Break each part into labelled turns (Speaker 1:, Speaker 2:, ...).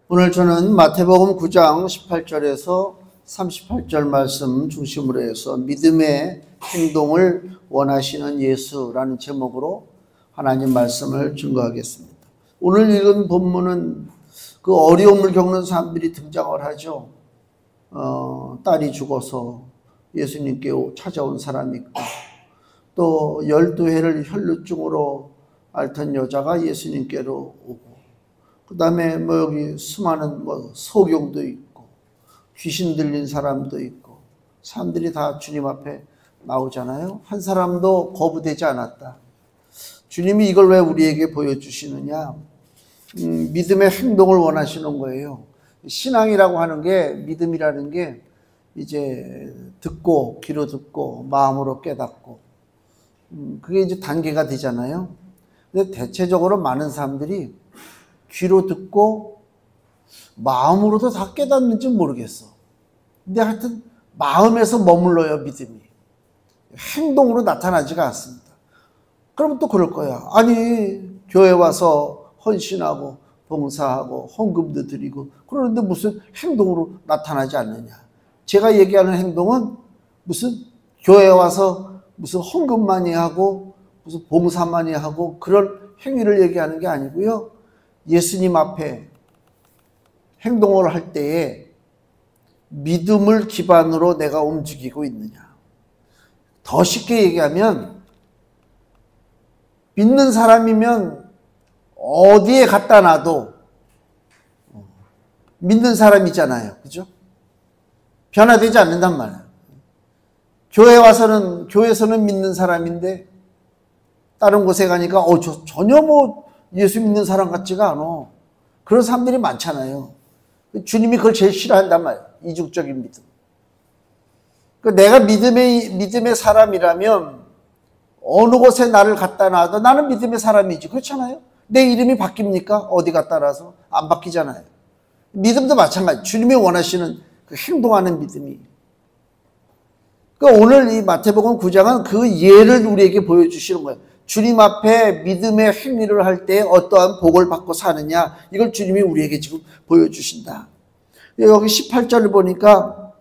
Speaker 1: 오늘 저는 마태복음 9장 18절에서 38절 말씀 중심으로 해서 믿음의 행동을 원하시는 예수라는 제목으로 하나님 말씀을 증거하겠습니다. 오늘 읽은 본문은 그 어려움을 겪는 사람들이 등장을 하죠. 딸이 죽어서 예수님께 찾아온 사람이 있고, 또 12해를 혈루증으로 앓던 여자가 예수님께로 오고, 그 다음에 여기 수많은 소경도 있고, 귀신 들린 사람도 있고, 사람들이 다 주님 앞에 나오잖아요. 한 사람도 거부되지 않았다. 주님이 이걸 왜 우리에게 보여주시느냐? 믿음의 행동을 원하시는 거예요. 신앙이라고 하는 게, 믿음이라는 게 이제 듣고, 귀로 듣고, 마음으로 깨닫고, 그게 이제 단계가 되잖아요. 근데 대체적으로 많은 사람들이 귀로 듣고 마음으로도 다 깨닫는지 모르겠어. 근데 하여튼 마음에서 머물러요, 믿음이. 행동으로 나타나지가 않습니다. 그러면 또 그럴 거야. 아니, 교회 와서 헌신하고 봉사하고 헌금도 드리고 그러는데 무슨 행동으로 나타나지 않느냐. 제가 얘기하는 행동은 무슨 교회 와서 무슨 헌금만이 하고 무슨 봉사만이 하고 그런 행위를 얘기하는 게 아니고요. 예수님 앞에 행동을 할 때에 믿음을 기반으로 내가 움직이고 있느냐. 더 쉽게 얘기하면 믿는 사람이면 어디에 갖다 놔도 믿는 사람이잖아요. 그죠? 변화되지 않는단 말이에요. 교회에서는 믿는 사람인데 다른 곳에 가니까 전혀 예수 믿는 사람 같지가 않아. 그런 사람들이 많잖아요. 주님이 그걸 제일 싫어한단 말이에요. 이중적인 믿음. 내가 믿음의 사람이라면 어느 곳에 나를 갖다 놔도 나는 믿음의 사람이지. 그렇잖아요. 내 이름이 바뀝니까? 어디 갖다 놔서? 안 바뀌잖아요. 믿음도 마찬가지. 주님이 원하시는 그 행동하는 믿음이. 그러니까 오늘 이 마태복음 9장은 그 예를 우리에게 보여주시는 거예요. 주님 앞에 믿음의 행위를 할 때 어떠한 복을 받고 사느냐, 이걸 주님이 우리에게 지금 보여주신다. 여기 18절을 보니까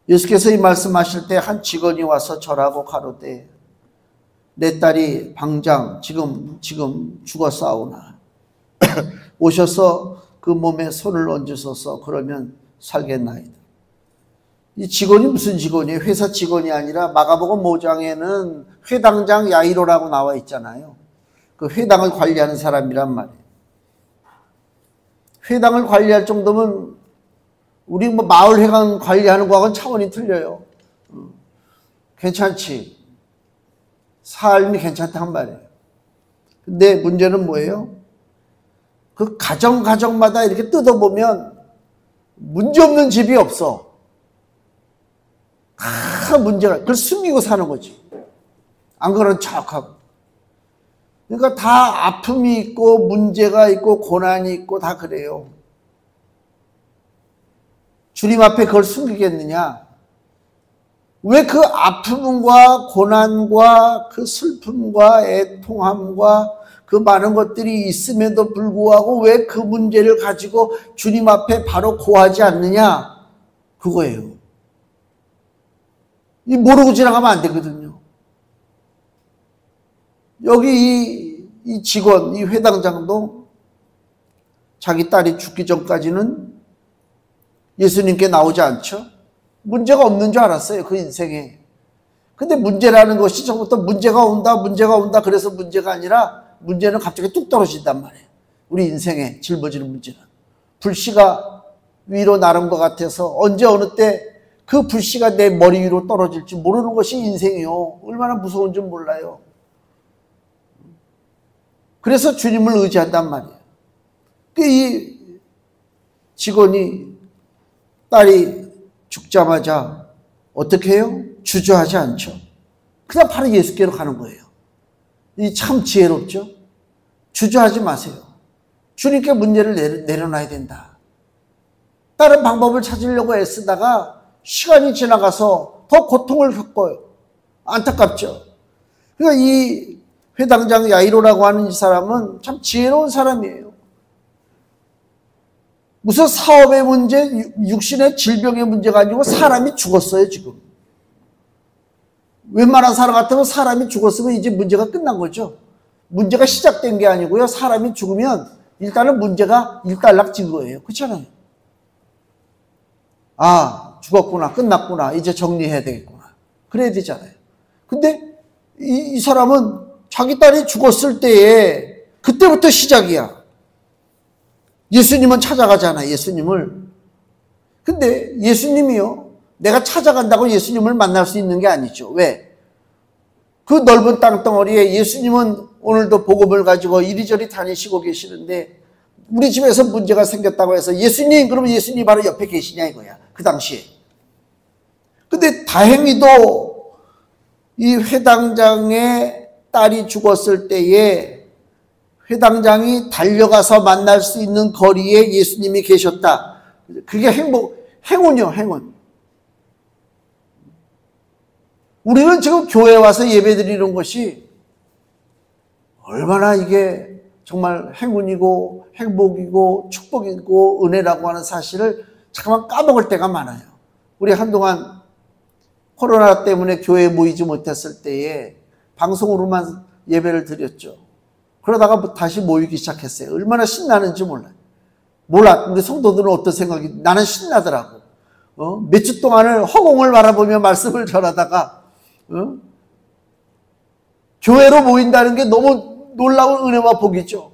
Speaker 1: 예수께서 이 말씀하실 때 한 직원이 와서 절하고 가로되 내 딸이 방장 지금 죽었사오나 오셔서 그 몸에 손을 얹으소서. 그러면 살겠나이다. 이 직원이 무슨 직원이에요? 회사 직원이 아니라 마가복음 5장에는 회당장 야이로라고 나와 있잖아요. 그 회당을 관리하는 사람이란 말이에요. 회당을 관리할 정도면 우리 마을 회관 관리하는 거하고는 차원이 틀려요. 괜찮지. 삶이 괜찮다 한 말이에요. 근데 문제는 뭐예요? 그 가정마다 이렇게 뜯어보면 문제없는 집이 없어. 다 문제가, 그걸 숨기고 사는 거지. 안 그런 척하고. 그러니까 다 아픔이 있고 문제가 있고 고난이 있고 다 그래요. 주님 앞에 그걸 숨기겠느냐? 왜 그 아픔과 고난과 그 슬픔과 애통함과 그 많은 것들이 있음에도 불구하고 왜 그 문제를 가지고 주님 앞에 바로 고하지 않느냐? 그거예요. 이 모르고 지나가면 안 되거든요. 여기 이 직원, 이 회당장도 자기 딸이 죽기 전까지는 예수님께 나오지 않죠. 문제가 없는 줄 알았어요. 그 인생에. 근데 문제라는 것이 처음부터 문제가 온다 그래서 문제가 아니라 문제는 갑자기 뚝 떨어진단 말이에요. 우리 인생에 짊어지는 문제는. 불씨가 위로 나른 것 같아서 언제 어느 때 그 불씨가 내 머리 위로 떨어질지 모르는 것이 인생이요. 얼마나 무서운 줄 몰라요. 그래서 주님을 의지한단 말이에요. 이 직원이 딸이 죽자마자 어떻게 해요? 주저하지 않죠. 그냥 바로 예수께로 가는 거예요. 이 참 지혜롭죠? 주저하지 마세요. 주님께 문제를 내려놔야 된다. 다른 방법을 찾으려고 애쓰다가 시간이 지나가서 더 고통을 겪어요. 안타깝죠. 그러니까 이 회당장 야이로라고 하는 이 사람은 참 지혜로운 사람이에요. 무슨 사업의 문제, 육신의 질병의 문제가 아니고 사람이 죽었어요, 지금. 웬만한 사람 같으면 사람이 죽었으면 이제 문제가 끝난 거죠. 문제가 시작된 게 아니고요. 사람이 죽으면 일단은 문제가 일단락진 거예요. 그렇잖아요. 아, 죽었구나, 끝났구나, 이제 정리해야 되겠구나. 그래야 되잖아요. 근데 이 사람은 자기 딸이 죽었을 때에 그때부터 시작이야. 예수님은 찾아가잖아, 예수님을. 근데 예수님이요, 내가 찾아간다고 예수님을 만날 수 있는 게 아니죠. 왜? 그 넓은 땅덩어리에 예수님은 오늘도 복음을 가지고 이리저리 다니시고 계시는데 우리 집에서 문제가 생겼다고 해서 예수님, 그러면 예수님이 바로 옆에 계시냐 이거야, 그 당시에. 근데 다행히도 이 회당장의 딸이 죽었을 때에 회당장이 달려가서 만날 수 있는 거리에 예수님이 계셨다. 그게 행운이요, 행운. 우리는 지금 교회에 와서 예배 드리는 것이 얼마나 이게 정말 행운이고 행복이고 축복이고 은혜라고 하는 사실을 잠깐만 까먹을 때가 많아요. 우리 한동안 코로나 때문에 교회에 모이지 못했을 때에 방송으로만 예배를 드렸죠. 그러다가 다시 모이기 시작했어요. 얼마나 신나는지 몰라요. 몰라, 우리 성도들은 어떤 생각이, 나는 신나더라고. 몇 주 동안을 허공을 바라보며 말씀을 전하다가 교회로 모인다는 게 너무 놀라운 은혜와 복이죠.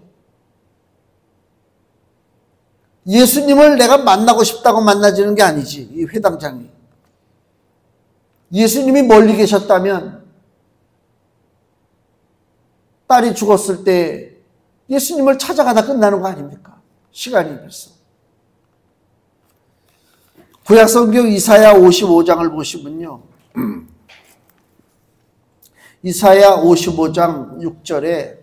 Speaker 1: 예수님을 내가 만나고 싶다고 만나지는 게 아니지, 이 회당장이. 예수님이 멀리 계셨다면 딸이 죽었을 때 예수님을 찾아가다 끝나는 거 아닙니까? 시간이 벌써. 구약성경 이사야 55장을 보시면요, 이사야 55장 6절에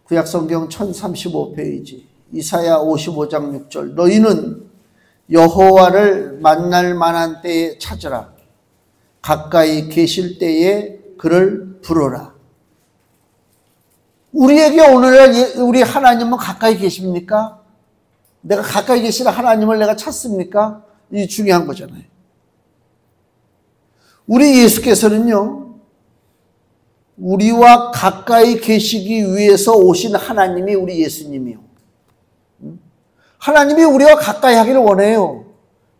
Speaker 1: 구약성경 1035페이지 이사야 55장 6절, 너희는 여호와를 만날 만한 때에 찾으라. 가까이 계실 때에 그를 부르라. 우리에게 오늘날 우리 하나님은 가까이 계십니까? 내가 가까이 계시는 하나님을 내가 찾습니까? 이 중요한 거잖아요. 우리 예수께서는요, 우리와 가까이 계시기 위해서 오신 하나님이 우리 예수님이요. 하나님이 우리와 가까이 하기를 원해요.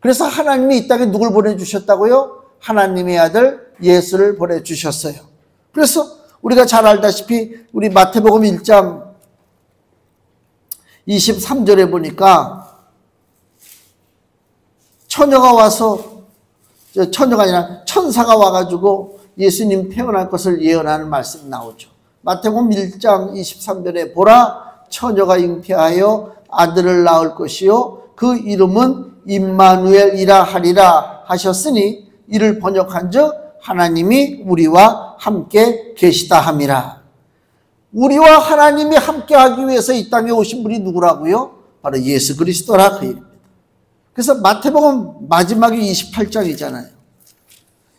Speaker 1: 그래서 하나님이 이 땅에 누굴 보내주셨다고요? 하나님의 아들 예수를 보내주셨어요. 그래서 우리가 잘 알다시피 우리 마태복음 1장 23절에 보니까 처녀가 와서, 처녀가 아니라 천사가 와가지고 예수님 태어날 것을 예언하는 말씀이 나오죠. 마태복음 1장 23절에 보라, 처녀가 잉태하여 아들을 낳을 것이요 그 이름은 임마누엘이라 하리라 하셨으니 이를 번역한즉 하나님이 우리와 함께 계시다 함이라. 우리와 하나님이 함께 하기 위해서 이 땅에 오신 분이 누구라고요? 바로 예수 그리스도라, 그 얘기입니다. 그래서 마태복음 마지막이 28장이잖아요.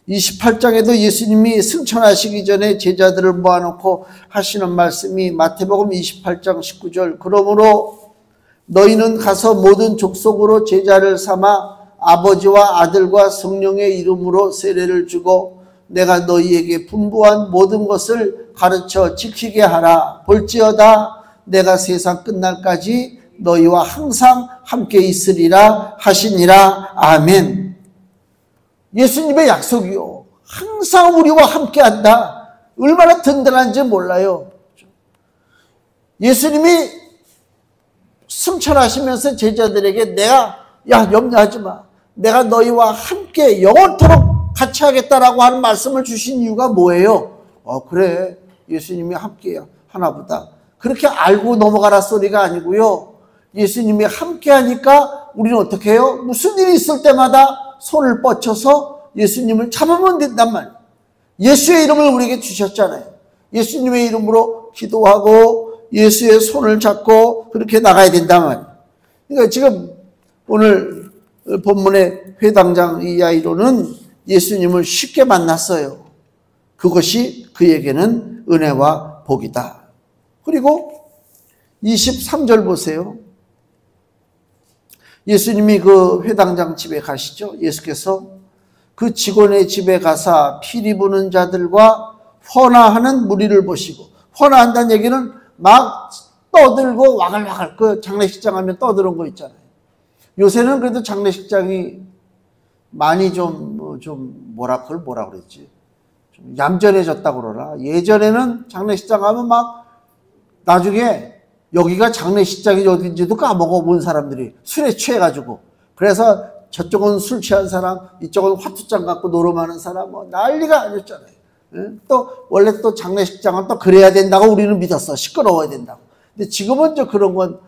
Speaker 1: 28장에도 예수님이 승천하시기 전에 제자들을 모아놓고 하시는 말씀이 마태복음 28장 19절, 그러므로 너희는 가서 모든 족속으로 제자를 삼아 아버지와 아들과 성령의 이름으로 세례를 주고 내가 너희에게 분부한 모든 것을 가르쳐 지키게 하라. 볼지어다 내가 세상 끝날까지 너희와 항상 함께 있으리라 하시니라. 아멘. 예수님의 약속이요, 항상 우리와 함께 한다. 얼마나 든든한지 몰라요. 예수님이 승천하시면서 제자들에게 야, 염려하지 마, 내가 너희와 함께 영원토록 같이 하겠다라고 하는 말씀을 주신 이유가 뭐예요? 그래, 예수님이 함께 하나보다, 그렇게 알고 넘어가라 소리가 아니고요, 예수님이 함께 하니까 우리는 어떻게 해요? 무슨 일이 있을 때마다 손을 뻗쳐서 예수님을 잡으면 된단 말이에요. 예수의 이름을 우리에게 주셨잖아요. 예수님의 이름으로 기도하고 예수의 손을 잡고 그렇게 나가야 된단 말이에요. 그러니까 지금 오늘 본문의 회당장 이야이로는 예수님을 쉽게 만났어요. 그것이 그에게는 은혜와 복이다. 그리고 23절 보세요. 예수님이 그 회당장 집에 가시죠. 예수께서 그 직원의 집에 가사 피리 부는 자들과 헌화하는 무리를 보시고, 헌화한다는 얘기는 막 떠들고 와글와글, 그 장례식장 하면 떠드는 거 있잖아요. 요새는 그래도 장례식장이 많이 그걸 뭐라 그랬지? 좀 얌전해졌다고 그러나, 예전에는 장례식장 가면 막 나중에 여기가 장례식장이 어딘지도 까먹어 본 사람들이 술에 취해가지고. 그래서 저쪽은 술 취한 사람, 이쪽은 화투장 갖고 노름하는 사람, 뭐 난리가 아니었잖아요. 또 원래 또 장례식장은 또 그래야 된다고 우리는 믿었어. 시끄러워야 된다고. 근데 지금은 그런 건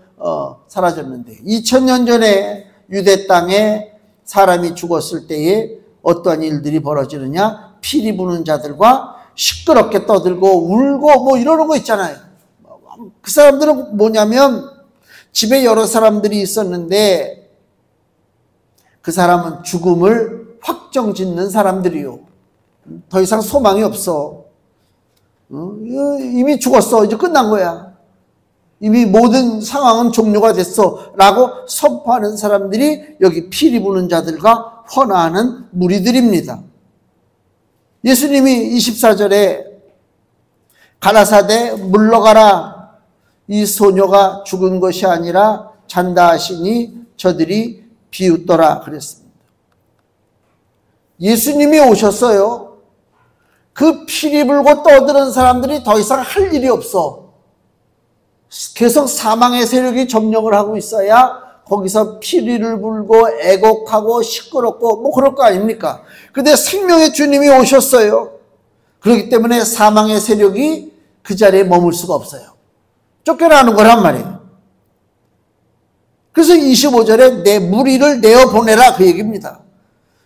Speaker 1: 사라졌는데, 2000년 전에 유대 땅에 사람이 죽었을 때에 어떠한 일들이 벌어지느냐? 피리 부는 자들과 시끄럽게 떠들고 울고 뭐 이러는 거 있잖아요. 그 사람들은 뭐냐면 집에 여러 사람들이 있었는데 그 사람은 죽음을 확정짓는 사람들이요. 더 이상 소망이 없어. 이미 죽었어. 이제 끝난 거야. 이미 모든 상황은 종료가 됐어. 라고 선포하는 사람들이 여기 피리 부는 자들과 헌화하는 무리들입니다. 예수님이 24절에 가라사대 물러가라. 이 소녀가 죽은 것이 아니라 잔다 하시니 저들이 비웃더라 그랬습니다. 예수님이 오셨어요. 그 피리 불고 떠드는 사람들이 더 이상 할 일이 없어. 계속 사망의 세력이 점령을 하고 있어야 거기서 피리를 불고 애곡하고 시끄럽고 뭐 그럴 거 아닙니까? 근데 생명의 주님이 오셨어요. 그렇기 때문에 사망의 세력이 그 자리에 머물 수가 없어요. 쫓겨나는 거란 말이에요. 그래서 25절에 내 무리를 내어보내라 그 얘기입니다.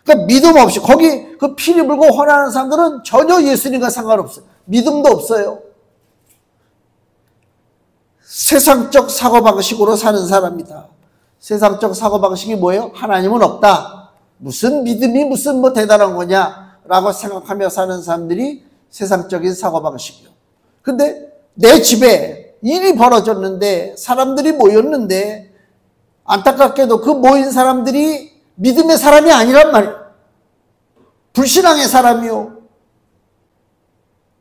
Speaker 1: 그러니까 믿음 없이 거기 그 피리 불고 헌하는 사람들은 전혀 예수님과 상관없어요. 믿음도 없어요. 세상적 사고방식으로 사는 사람이다. 세상적 사고방식이 뭐예요? 하나님은 없다. 무슨 믿음이 무슨 뭐 대단한 거냐라고 생각하며 사는 사람들이 세상적인 사고방식이요. 근데 내 집에 일이 벌어졌는데 사람들이 모였는데 안타깝게도 그 모인 사람들이 믿음의 사람이 아니란 말이에요. 불신앙의 사람이요.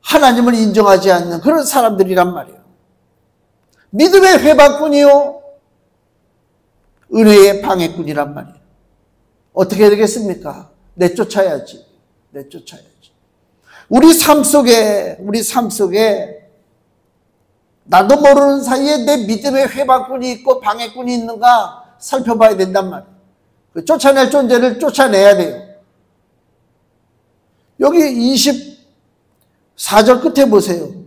Speaker 1: 하나님을 인정하지 않는 그런 사람들이란 말이에요. 믿음의 회방꾼이요. 은혜의 방해꾼이란 말이에요. 어떻게 되겠습니까? 내쫓아야지. 내쫓아야지. 우리 삶 속에 나도 모르는 사이에 내 믿음의 회방꾼이 있고 방해꾼이 있는가 살펴봐야 된단 말이에요. 쫓아낼 존재를 쫓아내야 돼요. 여기 24절 끝에 보세요.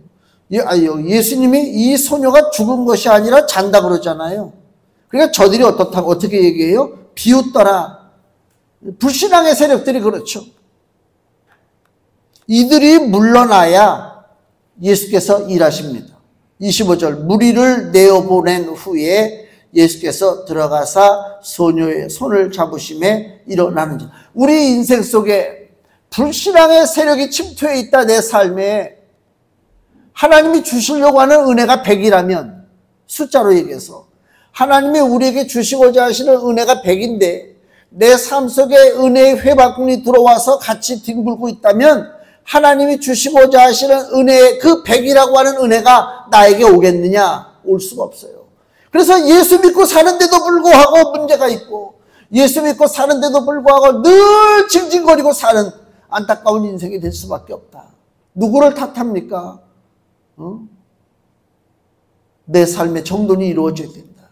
Speaker 1: 예수님이 이 소녀가 죽은 것이 아니라 잔다 그러잖아요. 그러니까 저들이 어떻게 얘기해요? 비웃더라. 불신앙의 세력들이 그렇죠. 이들이 물러나야 예수께서 일하십니다. 25절 무리를 내어보낸 후에 예수께서 들어가사 소녀의 손을 잡으심에 일어나는지. 우리 인생 속에 불신앙의 세력이 침투해 있다. 내 삶에 하나님이 주시려고 하는 은혜가 100이라면 숫자로 얘기해서 하나님이 우리에게 주시고자 하시는 은혜가 100인데 내 삶 속에 은혜의 회방꾼이 들어와서 같이 뒹굴고 있다면 하나님이 주시고자 하시는 은혜 그 100이라고 하는 은혜가 나에게 오겠느냐? 올 수가 없어요. 그래서 예수 믿고 사는데도 불구하고 문제가 있고 예수 믿고 사는데도 불구하고 늘 징징거리고 사는 안타까운 인생이 될 수밖에 없다. 누구를 탓합니까? 내 삶의 정돈이 이루어져야 된다.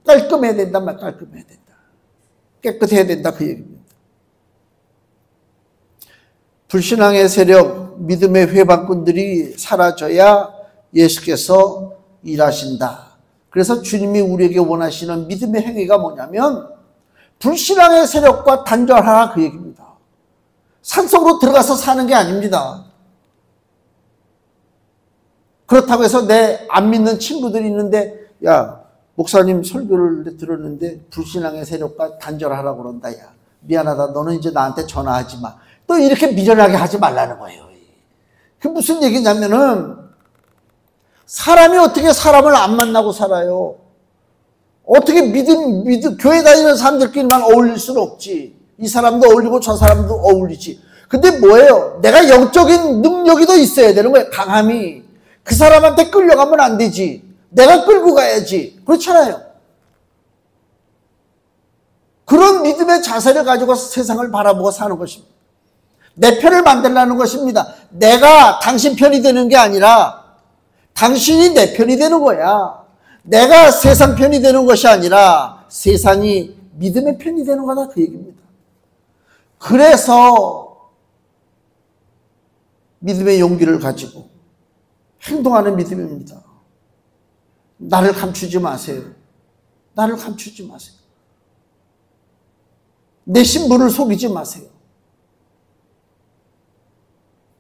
Speaker 1: 깔끔해야 된다. 깔끔해야 된다. 깨끗해야 된다. 그 얘기입니다. 불신앙의 세력, 믿음의 회방꾼들이 사라져야 예수께서 일하신다. 그래서 주님이 우리에게 원하시는 믿음의 행위가 뭐냐면 불신앙의 세력과 단절하라 그 얘기입니다. 산속으로 들어가서 사는 게 아닙니다. 그렇다고 해서 내 안 믿는 친구들이 있는데 야 목사님 설교를 들었는데 불신앙의 세력과 단절하라고 그런다. 야 미안하다. 너는 이제 나한테 전화하지 마. 또 이렇게 미련하게 하지 말라는 거예요. 그게 무슨 얘기냐면은 사람이 어떻게 사람을 안 만나고 살아요? 어떻게 교회 다니는 사람들끼리만 어울릴 수는 없지. 이 사람도 어울리고 저 사람도 어울리지. 근데 뭐예요? 내가 영적인 능력이 더 있어야 되는 거예요. 강함이. 그 사람한테 끌려가면 안 되지. 내가 끌고 가야지. 그렇잖아요. 그런 믿음의 자세를 가지고 세상을 바라보고 사는 것입니다. 내 편을 만들라는 것입니다. 내가 당신 편이 되는 게 아니라 당신이 내 편이 되는 거야. 내가 세상 편이 되는 것이 아니라 세상이 믿음의 편이 되는 거다, 그 얘기입니다. 그래서 믿음의 용기를 가지고 행동하는 믿음입니다. 나를 감추지 마세요. 나를 감추지 마세요. 내 신분을 속이지 마세요.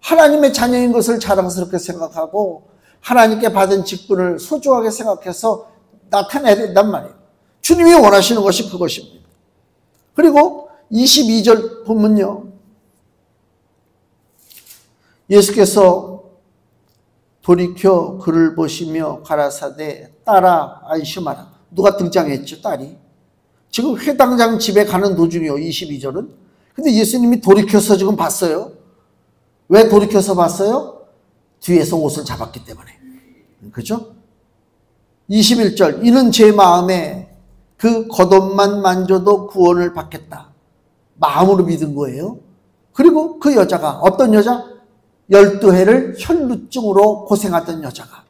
Speaker 1: 하나님의 자녀인 것을 자랑스럽게 생각하고 하나님께 받은 직분을 소중하게 생각해서 나타내야 된단 말이에요. 주님이 원하시는 것이 그것입니다. 그리고 22절 보면요, 예수께서 돌이켜 그를 보시며 가라사대 따라 안심하라. 누가 등장했죠? 딸이. 지금 회당장 집에 가는 도중이요, 22절은. 근데 예수님이 돌이켜서 지금 봤어요. 왜 돌이켜서 봤어요? 뒤에서 옷을 잡았기 때문에. 그죠? 21절, 이는 제 마음에 그 겉옷만 만져도 구원을 받겠다. 마음으로 믿은 거예요. 그리고 그 여자가, 어떤 여자? 12해를 혈루증으로 고생하던 여자가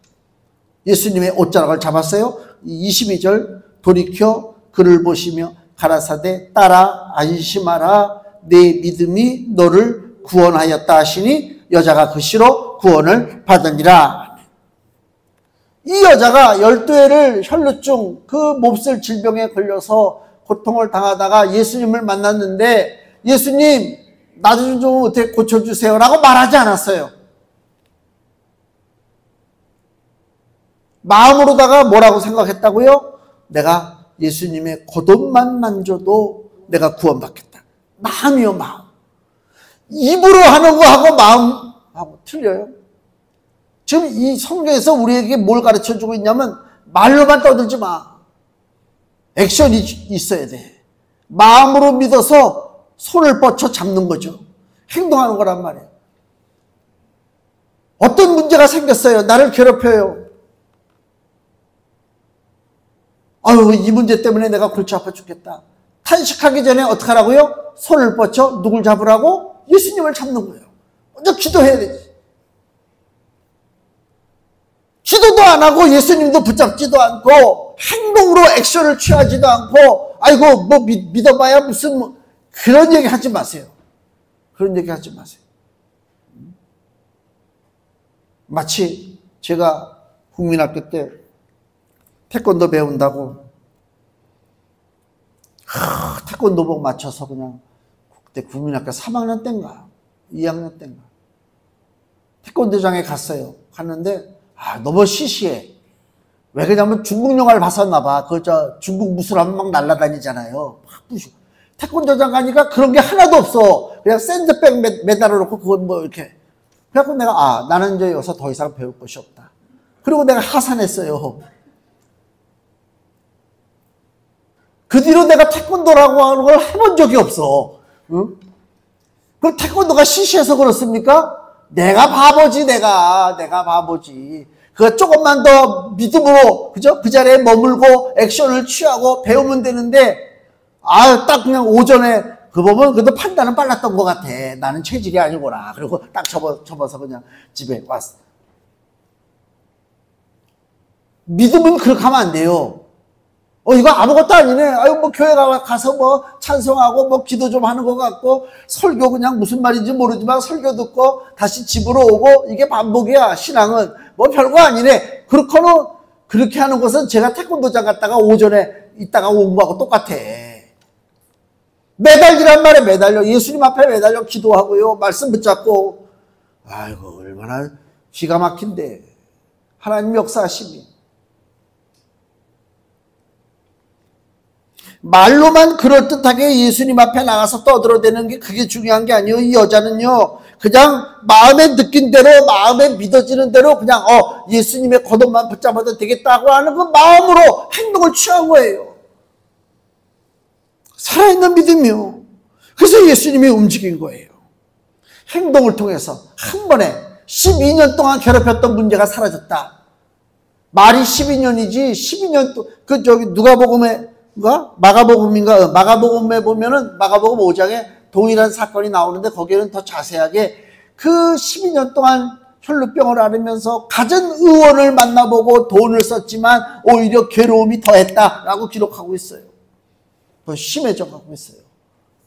Speaker 1: 예수님의 옷자락을 잡았어요. 22절, 돌이켜 그를 보시며 가라사대 따라 안심하라. 내 믿음이 너를 구원하였다 하시니 여자가 그 시로 구원을 받으니라. 이 여자가 12해를 혈루증, 그 몹쓸 질병에 걸려서 고통을 당하다가 예수님을 만났는데, 예수님 나 좀 어떻게 고쳐주세요 라고 말하지 않았어요. 마음으로다가 뭐라고 생각했다고요? 내가 예수님의 겉옷만 만져도 내가 구원받겠다. 마음이요, 마음. 입으로 하는 거하고 마음하고 틀려요. 지금 이 성경에서 우리에게 뭘 가르쳐주고 있냐면, 말로만 떠들지 마. 액션이 있어야 돼. 마음으로 믿어서 손을 뻗쳐 잡는 거죠. 행동하는 거란 말이에요. 어떤 문제가 생겼어요. 나를 괴롭혀요. 아유, 이 문제 때문에 내가 골치 아파 죽겠다. 탄식하기 전에 어떻게 하라고요? 손을 뻗쳐 누굴 잡으라고? 예수님을 잡는 거예요. 먼저 기도해야 되지. 기도도 안 하고 예수님도 붙잡지도 않고 행동으로 액션을 취하지도 않고, 아이고 뭐 믿어봐야 무슨 뭐, 그런 얘기 하지 마세요. 그런 얘기 하지 마세요. 마치 제가 국민학교 때 태권도 배운다고 태권도복 맞춰서 그냥, 그때 국민학교 3학년 때인가 2학년 때인가 태권도장에 갔어요. 갔는데 너무 시시해. 왜 그러냐면 중국 영화를 봤었나 봐. 중국 무술하면 막 날아다니잖아요. 막 부시고. 태권도장 가니까 그런 게 하나도 없어. 그냥 샌드백 매달아 놓고 그건 뭐 이렇게. 그래갖고 내가 나는 이제 여기서 더 이상 배울 것이 없다. 그리고 내가 하산했어요. 그 뒤로 내가 태권도라고 하는 걸 해본 적이 없어. 응? 그럼 태권도가 시시해서 그렇습니까? 내가 바보지, 내가 바보지. 그거 조금만 더 믿음으로, 그죠? 그 자리에 머물고 액션을 취하고 배우면 되는데, 딱 그냥 오전에, 그 보면 그래도 판단은 빨랐던 것 같아. 나는 체질이 아니구나. 그리고 딱 접어서 그냥 집에 왔어. 믿음은 그렇게 하면 안 돼요. 이거 아무것도 아니네. 아유, 뭐 교회 가서 뭐 찬송하고 뭐 기도 좀 하는 것 같고, 설교 그냥 무슨 말인지 모르지만 설교 듣고 다시 집으로 오고, 이게 반복이야. 신앙은 뭐 별거 아니네. 그렇게 하는 것은 제가 태권도장 갔다가 오전에 있다가 온 거하고 똑같아. 매달리란 말에 매달려. 예수님 앞에 매달려 기도하고요. 말씀 붙잡고. 아이고, 얼마나 기가 막힌데. 하나님 역사하심이. 말로만 그럴듯하게 예수님 앞에 나가서 떠들어대는 게 그게 중요한 게 아니에요. 이 여자는요, 그냥 마음에 느낀 대로, 마음에 믿어지는 대로 그냥 예수님의 겉옷만 붙잡아도 되겠다고 하는 그 마음으로 행동을 취한 거예요. 살아있는 믿음이요. 그래서 예수님이 움직인 거예요. 행동을 통해서 한 번에 12년 동안 괴롭혔던 문제가 사라졌다. 말이 12년이지 12년 또 누가복음인가? 마가복음에 보면은 마가복음 5장에 동일한 사건이 나오는데 거기에는 더 자세하게 그 12년 동안 혈루병을 앓으면서 갖은 의원을 만나보고 돈을 썼지만 오히려 괴로움이 더했다라고 기록하고 있어요. 더 심해져 가고 있어요.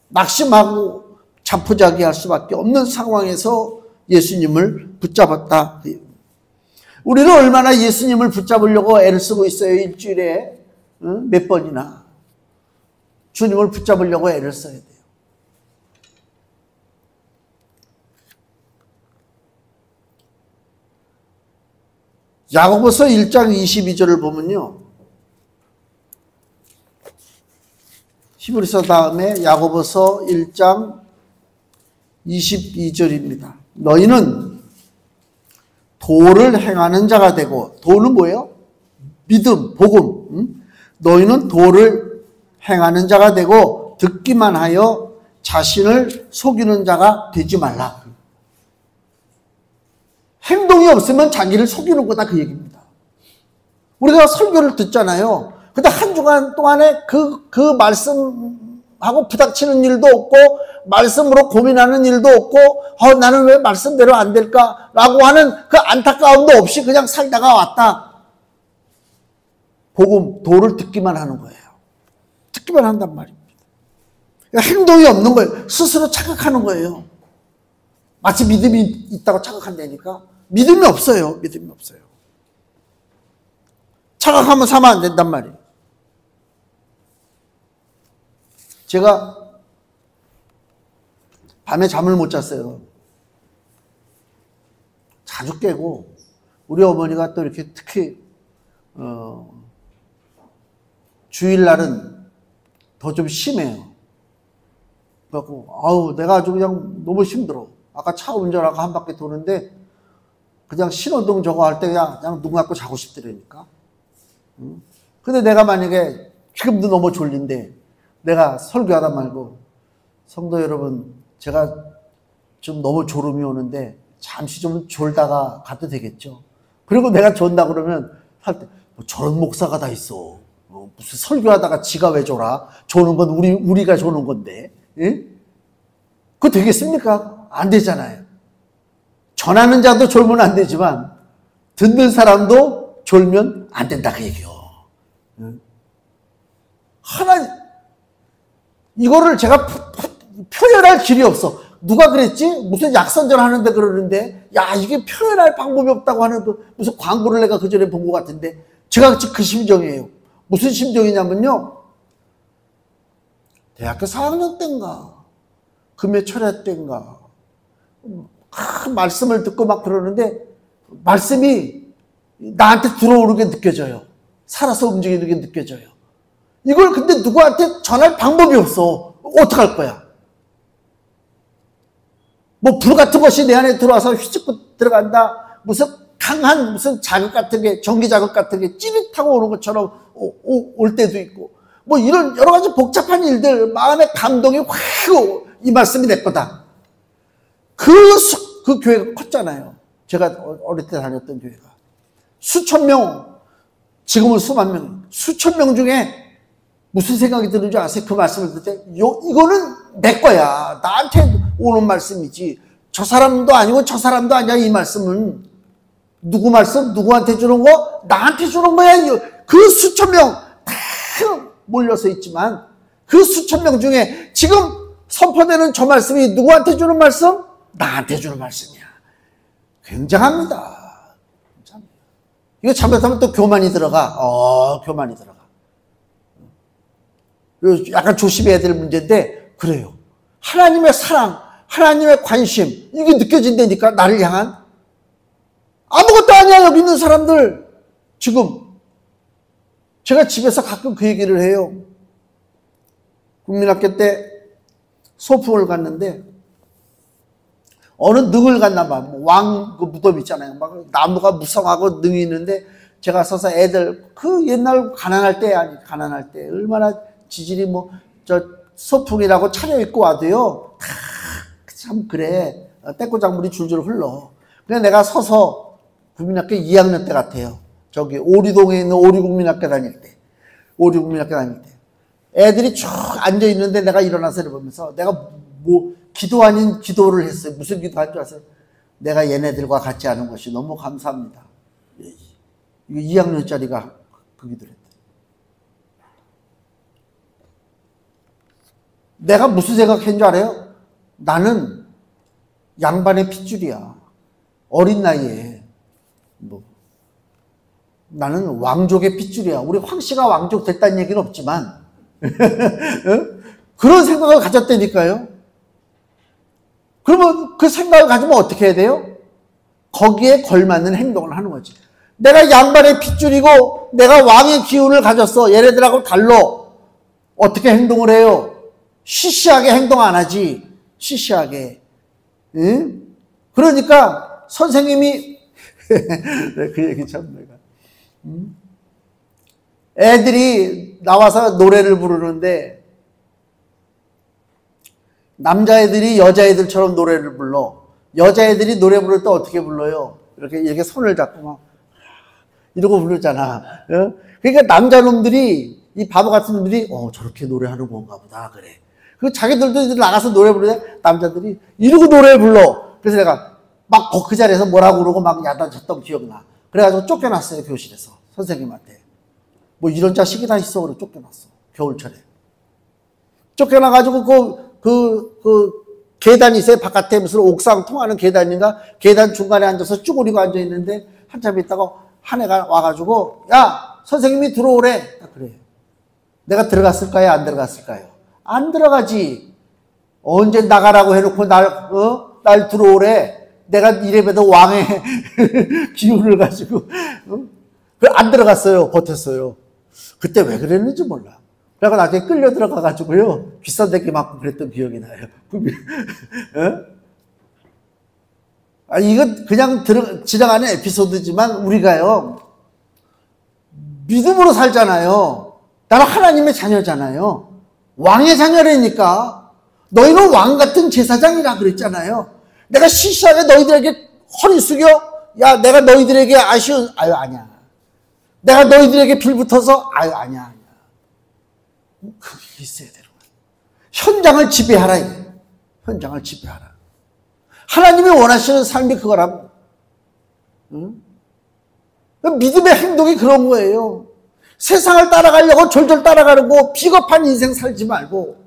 Speaker 1: 낙심하고 자포자기할 수밖에 없는 상황에서 예수님을 붙잡았다. 우리는 얼마나 예수님을 붙잡으려고 애를 쓰고 있어요. 일주일에 몇 번이나 주님을 붙잡으려고 애를 써야 돼요. 야고보서 1장 22절을 보면요, 히브리서 다음에 야고보서 1장 22절입니다. 너희는 도를 행하는 자가 되고, 도는 뭐예요? 믿음, 복음. 너희는 도를 행하는 자가 되고 듣기만 하여 자신을 속이는 자가 되지 말라. 행동이 없으면 자기를 속이는 거다, 그 얘기입니다. 우리가 설교를 듣잖아요. 근데 한 주간 동안에 그 말씀하고 부닥치는 일도 없고, 말씀으로 고민하는 일도 없고, 나는 왜 말씀대로 안 될까라고 하는 그 안타까움도 없이 그냥 살다가 왔다. 복음, 도를 듣기만 하는 거예요. 듣기만 한단 말입니다. 그러니까 행동이 없는 거예요. 스스로 착각하는 거예요. 마치 믿음이 있다고 착각한다니까. 믿음이 없어요. 믿음이 없어요. 착각하면 사면 안 된단 말이에요. 제가 밤에 잠을 못 잤어요. 자주 깨고, 우리 어머니가 또 이렇게 특히 주일날은 더 좀 심해요. 그래갖고 내가 아주 그냥 너무 힘들어. 아까 차 운전하고 한 바퀴 도는데 그냥 신호등 저거 할 때 그냥 눈 감고 자고 싶더라니까. 근데 내가 만약에 지금도 너무 졸린데 내가 설교하다 말고, 성도 여러분, 제가 좀 너무 졸음이 오는데 잠시 좀 졸다가 가도 되겠죠? 그리고 내가 존다 그러면 할 때 저런 목사가 다 있어. 무슨 설교하다가 지가 왜 졸아? 조는 건 우리가 조는 건데. 예? 그거 되겠습니까? 안 되잖아요. 전하는 자도 졸면 안 되지만 듣는 사람도 졸면 안 된다, 그 얘기요. 이거를 제가 표현할 길이 없어. 누가 그랬지? 무슨 약선전 하는데 그러는데, 이게 표현할 방법이 없다고 하는 무슨 광고를 내가 그 전에 본 것 같은데, 제가 그 심정이에요. 무슨 심정이냐면요, 대학교 4학년 때인가 금요 철야 때인가 말씀을 듣고 막 그러는데 말씀이 나한테 들어오는 게 느껴져요. 살아서 움직이는 게 느껴져요. 이걸 근데 누구한테 전할 방법이 없어. 어떡할 거야? 뭐 불 같은 것이 내 안에 들어와서 휘젓고 들어간다. 무슨 강한 무슨 자극 같은 게, 전기 자극 같은 게 찌릿하고 오는 것처럼 올 때도 있고, 뭐 이런 여러 가지 복잡한 일들, 마음의 감동이 확, 이 말씀이 내 거다. 그 교회가 컸잖아요. 제가 어릴 때 다녔던 교회가. 수천 명, 지금은 수만 명, 수천 명 중에 무슨 생각이 드는 줄 아세요? 그 말씀을 듣을 때, 이거는 내 거야. 나한테 오는 말씀이지. 저 사람도 아니고 저 사람도 아니야. 이 말씀은 누구 말씀? 누구한테 주는 거? 나한테 주는 거야. 그 수천 명 다 몰려서 있지만 그 수천 명 중에 지금 선포되는 저 말씀이 누구한테 주는 말씀? 나한테 주는 말씀이야. 굉장합니다. 이거 잘못하면 또 교만이 들어가. 교만이 들어가. 약간 조심해야 될 문제인데, 그래요. 하나님의 사랑, 하나님의 관심, 이게 느껴진다니까, 나를 향한. 아무것도 아니야, 여기 있는 사람들. 지금 제가 집에서 가끔 그 얘기를 해요. 국민학교 때 소풍을 갔는데 어느 능을 갔나 봐. 왕 그 무덤 있잖아요. 막 나무가 무성하고 능이 있는데 제가 서서 애들 그 옛날 가난할 때 얼마나 지질이 뭐 저 소풍이라고 차려입고 와도요. 참 그래. 떼꼬장물이 줄줄 흘러. 그냥 내가 서서 국민학교 2학년 때 같아요. 저기 오리동에 있는 오리국민학교 다닐 때. 애들이 쭉 앉아 있는데 내가 일어나서 보면서 내가 뭐 기도 아닌 기도를 했어요. 무슨 기도한 줄 아세요? 내가 얘네들과 같지 않은 것이 너무 감사합니다. 이거 2학년짜리가 그 기도를 했대. 내가 무슨 생각한 줄 알아요? 나는 양반의 핏줄이야. 어린 나이에. 뭐. 나는 왕족의 핏줄이야. 우리 황씨가 왕족 됐다는 얘기는 없지만 그런 생각을 가졌다니까요. 그러면 그 생각을 가지면 어떻게 해야 돼요? 거기에 걸맞는 행동을 하는 거지. 내가 양반의 핏줄이고 내가 왕의 기운을 가졌어. 얘네들하고 달라. 어떻게 행동을 해요? 시시하게 행동 안 하지. 시시하게. 응? 그러니까 선생님이 그 얘기 참 내가 애들이 나와서 노래를 부르는데 남자애들이 여자애들처럼 노래를 불러. 여자애들이 노래 부를 때 어떻게 불러요? 이렇게 손을 잡고 막 이러고 부르잖아. 그러니까 남자놈들이 이 바보 같은 놈들이 저렇게 노래하는 건가 보다 그래. 그 자기들도 나가서 노래 부르는데 남자들이 이러고 노래 불러. 그래서 내가 막 그 자리에서 뭐라고 그러고 막 야단쳤던 기억나. 그래가지고 쫓겨났어요, 교실에서. 선생님한테. 뭐 이런 자식이 다 있어. 그래 쫓겨났어. 겨울철에. 쫓겨나가지고 계단이 있어요. 바깥에 무슨 옥상 통하는 계단인가? 계단 중간에 앉아서 쭈그리고 앉아있는데 한참 있다가 한 애가 와가지고 야 선생님이 들어오래. 그래. 내가 들어갔을까요? 안 들어갔을까요? 안 들어가지. 언제 나가라고 해놓고 날 들어오래. 내가 이래봬도 왕의 기운을 가지고 안 들어갔어요. 버텼어요. 그때 왜 그랬는지 몰라. 그래서 나중에 끌려 들어가가지고요. 비싼 데끼 맞고 그랬던 기억이 나요. 아니, 이건 그냥 지나가는 에피소드지만 우리가요. 믿음으로 살잖아요. 나는 하나님의 자녀잖아요. 왕의 자녀라니까. 너희는 왕 같은 제사장이라 그랬잖아요. 내가 시시하게 너희들에게 허리 숙여? 야, 내가 너희들에게 아니야. 내가 너희들에게 빌붙어서? 아니야. 그게 있어야 되는 거야. 현장을 지배하라. 현장을 지배하라. 하나님이 원하시는 삶이 그거라고. 응? 믿음의 행동이 그런 거예요. 세상을 따라가려고 졸졸 따라가는 거 비겁한 인생 살지 말고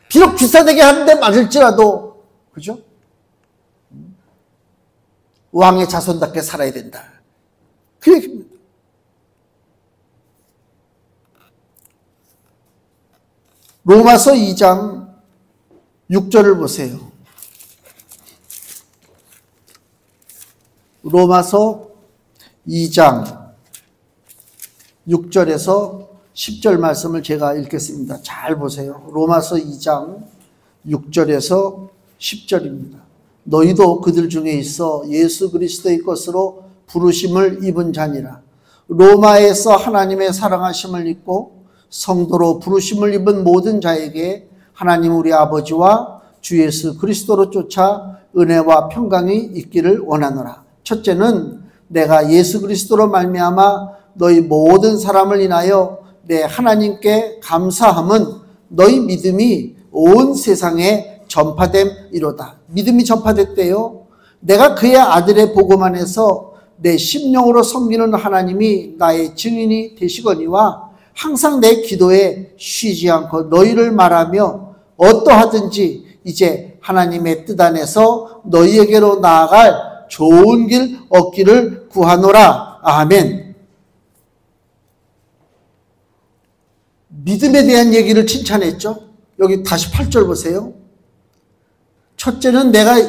Speaker 1: 비록 비싸되게 하는데 맞을지라도 그죠? 왕의 자손답게 살아야 된다. 그 얘기입니다. 로마서 2장 6절을 보세요. 로마서 2장 6절에서 10절 말씀을 제가 읽겠습니다. 잘 보세요. 로마서 2장 6절에서 10절입니다. 너희도 그들 중에 있어 예수 그리스도의 것으로 부르심을 입은 자니라. 로마에서 하나님의 사랑하심을 입고 성도로 부르심을 입은 모든 자에게 하나님 우리 아버지와 주 예수 그리스도로 쫓아 은혜와 평강이 있기를 원하노라. 첫째는 내가 예수 그리스도로 말미암아 너희 모든 사람을 인하여 내 하나님께 감사함은 너희 믿음이 온 세상에 전파됨이로다. 믿음이 전파됐대요. 내가 그의 아들의 복음 안에서 내 심령으로 섬기는 하나님이 나의 증인이 되시거니와 항상 내 기도에 쉬지 않고 너희를 말하며 어떠하든지 이제 하나님의 뜻 안에서 너희에게로 나아갈 좋은 길 얻기를 구하노라. 아멘. 믿음에 대한 얘기를 칭찬했죠. 여기 다시 8절 보세요. 첫째는 내가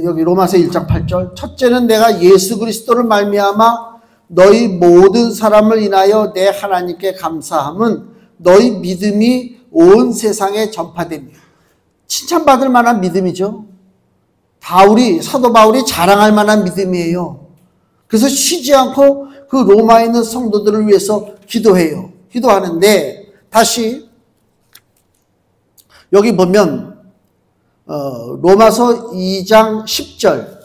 Speaker 1: 여기 로마서 1장 8절 첫째는 내가 예수 그리스도를 말미암아 너희 모든 사람을 인하여 내 하나님께 감사함은 너희 믿음이 온 세상에 전파됩니다. 칭찬받을 만한 믿음이죠. 사도 바울이 자랑할 만한 믿음이에요. 그래서 쉬지 않고 그 로마에 있는 성도들을 위해서 기도해요. 기도하는데 다시 여기 보면 로마서 2장 10절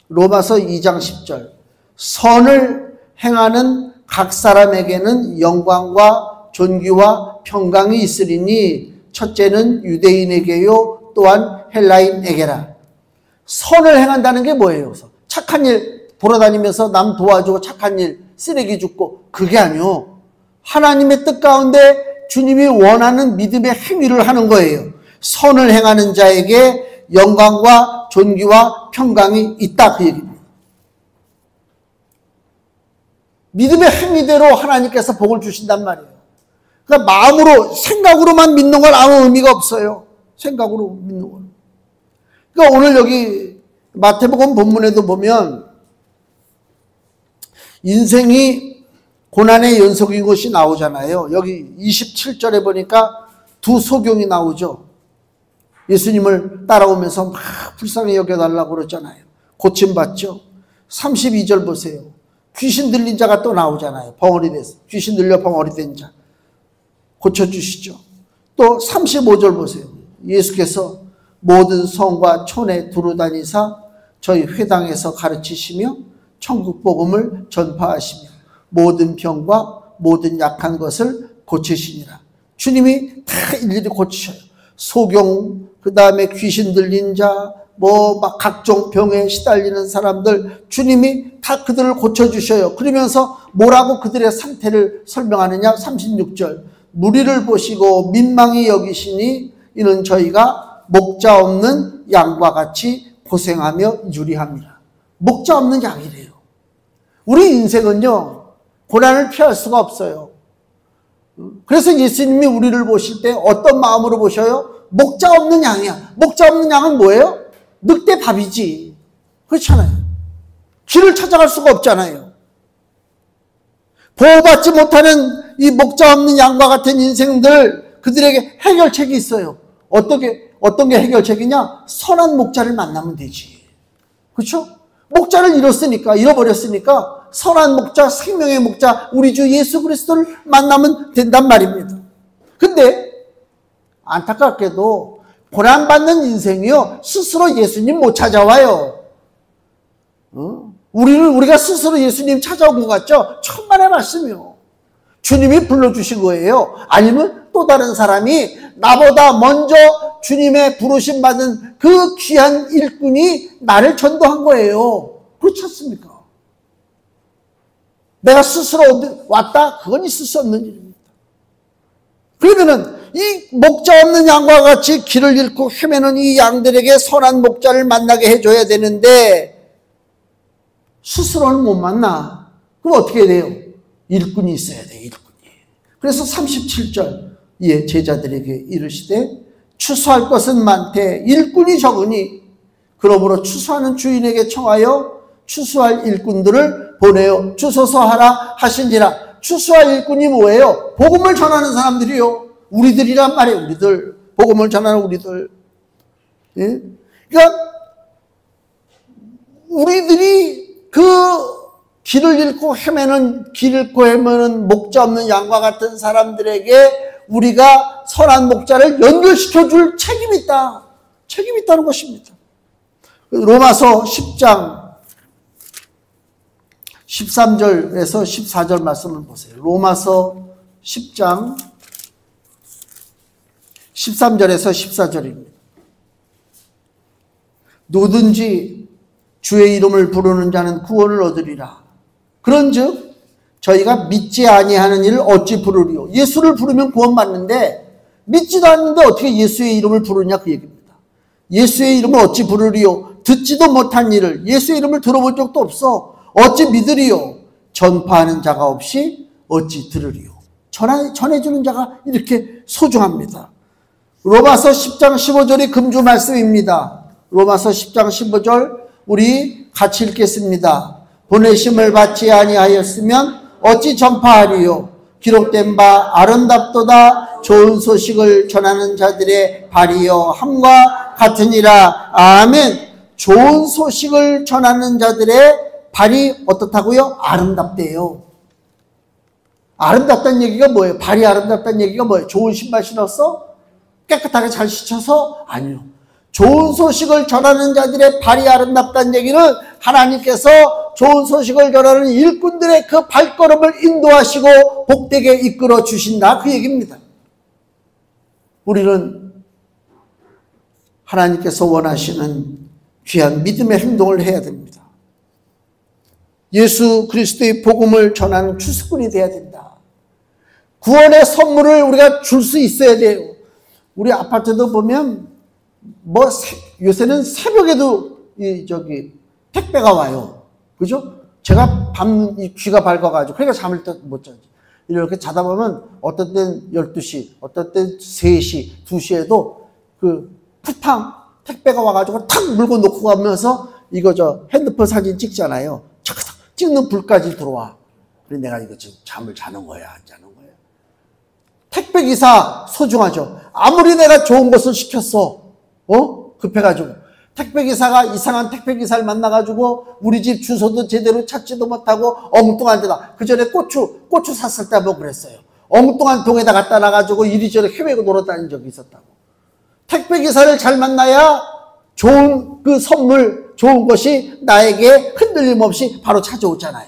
Speaker 1: 로마서 2장 10절 선을 행하는 각 사람에게는 영광과 존귀와 평강이 있으리니 첫째는 유대인에게요 또한 헬라인에게라. 선을 행한다는 게 뭐예요? 착한 일 돌아다니면서 남 도와주고 착한 일 쓰레기 줍고 그게 아니요. 하나님의 뜻 가운데 주님이 원하는 믿음의 행위를 하는 거예요. 선을 행하는 자에게 영광과 존귀와 평강이 있다 그 얘기입니다. 믿음의 행위대로 하나님께서 복을 주신단 말이에요. 그러니까 마음으로 생각으로만 믿는 건 아무 의미가 없어요. 생각으로 믿는 건. 그러니까 오늘 여기 마태복음 본문에도 보면 인생이 고난의 연속인 것이 나오잖아요. 여기 27절에 보니까 두 소경이 나오죠. 예수님을 따라오면서 막 불쌍히 여겨달라고 그러잖아요. 고침받죠. 32절 보세요. 귀신 들린 자가 또 나오잖아요. 벙어리 돼서. 귀신 들려 벙어리 된 자. 고쳐주시죠. 또 35절 보세요. 예수께서 모든 성과 촌에 두루다니사 저희 회당에서 가르치시며 천국 복음을 전파하시며 모든 병과 모든 약한 것을 고치시니라. 주님이 다 일일이 고치셔요. 소경, 그 다음에 귀신 들린 자, 막 각종 병에 시달리는 사람들, 주님이 다 그들을 고쳐주셔요. 그러면서 뭐라고 그들의 상태를 설명하느냐? 36절. 무리를 보시고 민망히 여기시니 이는 저희가 목자 없는 양과 같이 고생하며 유리합니다. 목자 없는 양이래요. 우리 인생은요, 고난을 피할 수가 없어요. 그래서 예수님이 우리를 보실 때 어떤 마음으로 보셔요? 목자 없는 양이야. 목자 없는 양은 뭐예요? 늑대 밥이지. 그렇잖아요. 길을 찾아갈 수가 없잖아요. 보호받지 못하는 이 목자 없는 양과 같은 인생들, 그들에게 해결책이 있어요. 어떤 게 해결책이냐? 선한 목자를 만나면 되지. 그렇죠? 목자를 잃어버렸으니까 선한 목자, 생명의 목자, 우리 주 예수 그리스도를 만나면 된단 말입니다. 근데 안타깝게도 고난받는 인생이요, 스스로 예수님 못 찾아와요. 우리가 스스로 예수님 찾아온 것 같죠? 천만의 말씀이요. 주님이 불러주신 거예요. 아니면 또 다른 사람이 나보다 먼저 주님의 부르심 받은 그 귀한 일꾼이 나를 전도한 거예요. 그렇지 않습니까? 내가 스스로 왔다? 그건 있을 수 없는 일입니다. 그러면은 이 목자 없는 양과 같이 길을 잃고 헤매는 이 양들에게 선한 목자를 만나게 해줘야 되는데 스스로는 못 만나. 그럼 어떻게 돼요? 일꾼이 있어야 돼요. 일꾼이. 그래서 37절 예, 제자들에게 이르시되 추수할 것은 많되 일꾼이 적으니 그러므로 추수하는 주인에게 청하여 추수할 일꾼들을 보내어 주소서 하라 하신지라. 추수할 일꾼이 뭐예요? 복음을 전하는 사람들이요. 우리들이란 말이에요. 우리들. 복음을 전하는 우리들. 예? 그러니까 우리들이 그 길을 잃고 헤매는 목자 없는 양과 같은 사람들에게 우리가 선한 목자를 연결시켜 줄 책임이 있다. 책임이 있다는 것입니다. 로마서 10장 13절에서 14절 말씀을 보세요. 로마서 10장 13절에서 14절입니다. 누구든지 주의 이름을 부르는 자는 구원을 얻으리라. 그런즉 저희가 믿지 아니하는 일을 어찌 부르리요. 예수를 부르면 구원받는데 믿지도 않는데 어떻게 예수의 이름을 부르냐 그 얘기입니다. 예수의 이름을 어찌 부르리요. 듣지도 못한 일을, 예수의 이름을 들어본 적도 없어 어찌 믿으리요. 전파하는 자가 없이 어찌 들으리요. 전해주는 자가 이렇게 소중합니다. 로마서 10장 15절이 금주 말씀입니다. 로마서 10장 15절 우리 같이 읽겠습니다. 보내심을 받지 아니하였으면 어찌 전파하리요. 기록된 바 아름답도다 좋은 소식을 전하는 자들의 발이여 함과 같으니라. 아멘. 좋은 소식을 전하는 자들의 발이 어떻다고요? 아름답대요. 아름답다는 얘기가 뭐예요? 발이 아름답다는 얘기가 뭐예요? 좋은 신발 신었어? 깨끗하게 잘 씻어서? 아니요. 좋은 소식을 전하는 자들의 발이 아름답다는 얘기는 하나님께서 좋은 소식을 전하는 일꾼들의 그 발걸음을 인도하시고 복되게 이끌어 주신다, 그 얘기입니다. 우리는 하나님께서 원하시는 귀한 믿음의 행동을 해야 됩니다. 예수 그리스도의 복음을 전하는 추수꾼이 돼야 된다. 구원의 선물을 우리가 줄 수 있어야 돼요. 우리 아파트도 보면 요새는 새벽에도 택배가 와요. 그죠? 제가 귀가 밝아가지고 그러니까 잠을 못 자지. 이렇게 자다 보면 어떤 때는 12시, 어떤 때는 3시, 2시에도 푸탕 택배가 와가지고 탁 물고 놓고 가면서 핸드폰 사진 찍잖아요. 착착 찍는 불까지 들어와. 그래서 내가 이거 지금 잠을 자는 거야, 안 자는 거야? 택배기사 소중하죠. 아무리 내가 좋은 것을 시켰어. 급해가지고. 택배기사가 이상한 택배기사를 만나가지고 우리 집 주소도 제대로 찾지도 못하고 엉뚱한 데다. 그 전에 고추 샀을 때 뭐 그랬어요. 엉뚱한 동에다 갖다 놔가지고 이리저리 헤매고 놀아다닌 적이 있었다고. 택배기사를 잘 만나야 좋은 그 선물, 좋은 것이 나에게 흔들림 없이 바로 찾아오잖아요.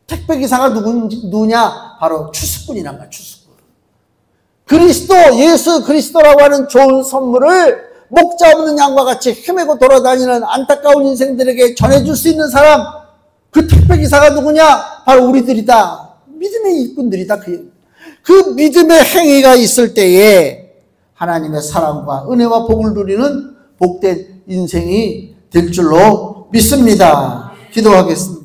Speaker 1: 택배기사가 누구냐? 바로 추수꾼이란 거야, 추수꾼. 예수 그리스도라고 하는 좋은 선물을 목자 없는 양과 같이 헤매고 돌아다니는 안타까운 인생들에게 전해줄 수 있는 사람, 그 택배기사가 누구냐? 바로 우리들이다. 믿음의 일꾼들이다. 그 믿음의 행위가 있을 때에 하나님의 사랑과 은혜와 복을 누리는 복된 인생이 될 줄로 믿습니다. 기도하겠습니다.